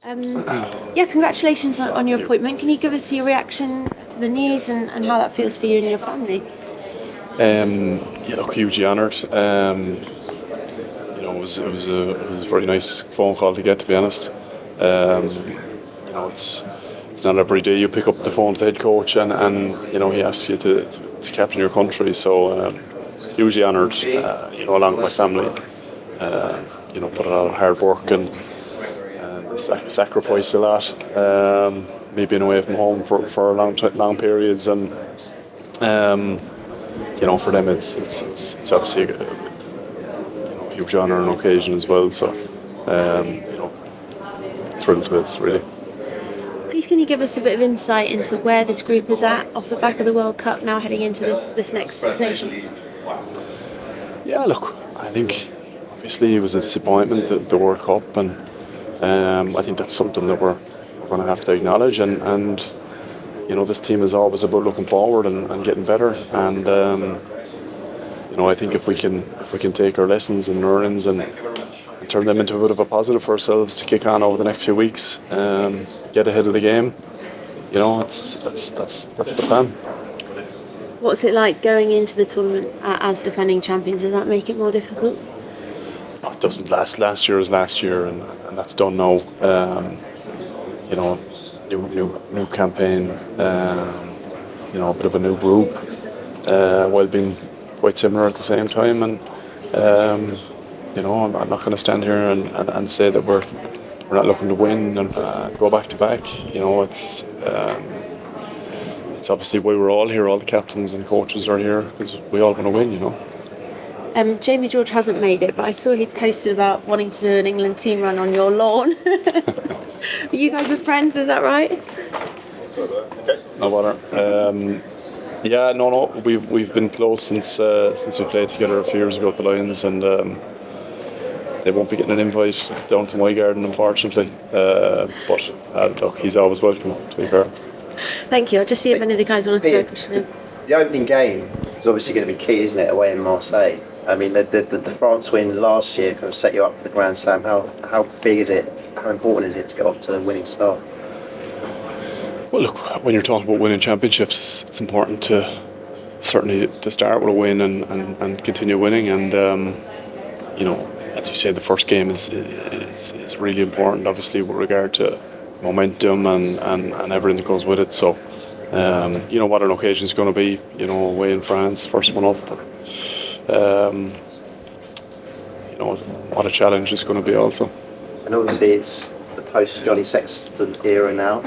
Congratulations on your appointment. Can you give us your reaction to the news and how that feels for you and your family? Hugely honoured. It was a very nice phone call to get, to be honest. It's not every day you pick up the phone to the head coach and he asks you to captain your country. So hugely honoured. Along with my family. Put a lot of hard work and sacrificed a lot. Me being away from home for long periods, and for them it's obviously a huge honour and occasion as well. So thrilled to bits, really. Please, can you give us a bit of insight into where this group is at off the back of the World Cup, now heading into this next Six Nations? Yeah, look, I think obviously it was a disappointment, the World Cup, and I think that's something that we're going to have to acknowledge. And this team is always about looking forward and getting better. And I think if we can take our lessons and learnings and turn them into a bit of a positive for ourselves to kick on over the next few weeks, get ahead of the game. That's the plan. What's it like going into the tournament as defending champions? Does that make it more difficult? It doesn't. Last year was last year, and that's done now. New campaign. A bit of a new group, while being quite similar at the same time. And I'm not going to stand here and say that we're not looking to win and go back to back. It's obviously why we're all here. All the captains and coaches are here because we all want to win. Jamie George hasn't made it, but I saw he posted about wanting to do an England team run on your lawn. You guys are friends, is that right? Okay. No bother. We've been close since we played together a few years ago at the Lions, and they won't be getting an invite down to my garden, unfortunately. But look, he's always welcome, to be fair. Thank you. I'll just see if any of the guys want to throw a question in. The opening game is obviously going to be key, isn't it, away in Marseille? I mean, the France win last year kind of set you up for the Grand Slam. How big is it? How important is it to get off to a winning start? Well, look, when you're talking about winning championships, it's important to certainly to start with a win and continue winning. And as you say, the first game is really important, obviously, with regard to momentum and everything that goes with it. So, what an occasion is going to be, away in France, first one up. What a challenge it's going to be also. And obviously it's the post-Johnny Sexton era now.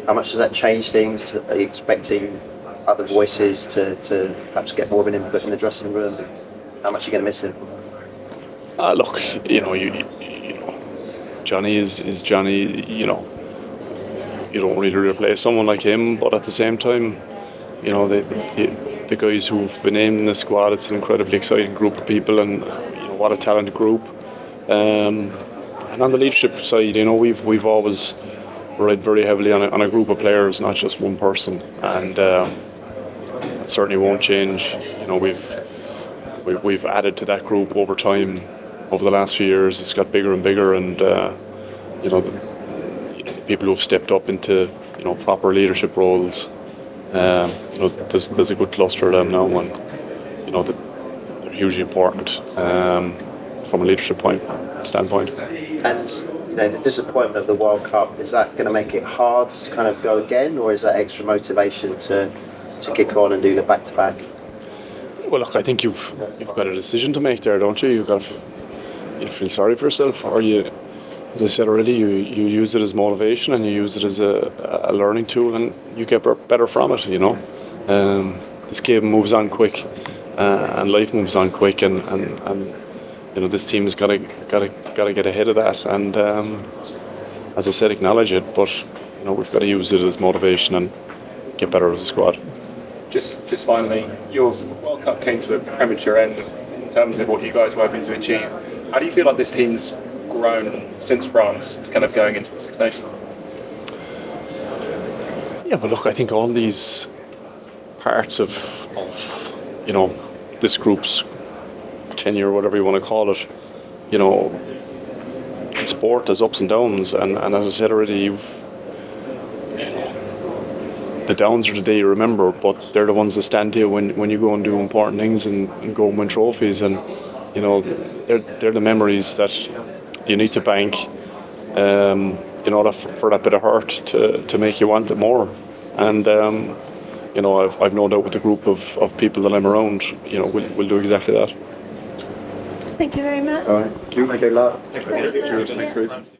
How much does that change things? Are you expecting other voices to perhaps get more of an input in the dressing room? How much are you going to miss him? Look, Johnny is Johnny. You don't really replace someone like him, but at the same time, the guys who've been named in the squad, it's an incredibly exciting group of people, and what a talented group. And on the leadership side, we've always relied very heavily on a group of players, not just one person, and that certainly won't change. We've added to that group over time. Over the last few years, it's got bigger and bigger, and the people who've stepped up into proper leadership roles. There's a good cluster of them now, and they're hugely important from a leadership standpoint. And the disappointment of the World Cup, is that going to make it hard to kind of go again, or is that extra motivation to kick on and do the back-to-back? Well, look, I think you've got a decision to make there, don't you? You feel sorry for yourself, or as I said already, you use it as motivation and you use it as a learning tool, and you get better from it. This game moves on quick, and life moves on quick, and this team has got to get ahead of that, and as I said, acknowledge it, but we've got to use it as motivation and get better as a squad. Just finally, your World Cup came to a premature end in terms of what you guys were hoping to achieve. How do you feel like this team's grown since France, kind of going into the Six Nations? Yeah, but look, I think all these parts of this group's tenure, whatever you want to call it, sport has ups and downs, and as I said already, the downs are the day you remember, but they're the ones that stand to you when you go and do important things and go and win trophies, and they're the memories that you need to bank, for that bit of hurt to make you want it more. And I've no doubt with the group of people that I'm around, we'll do exactly that. Thank you very much. All right. Thank you. Good luck. Cheers. Thanks, guys.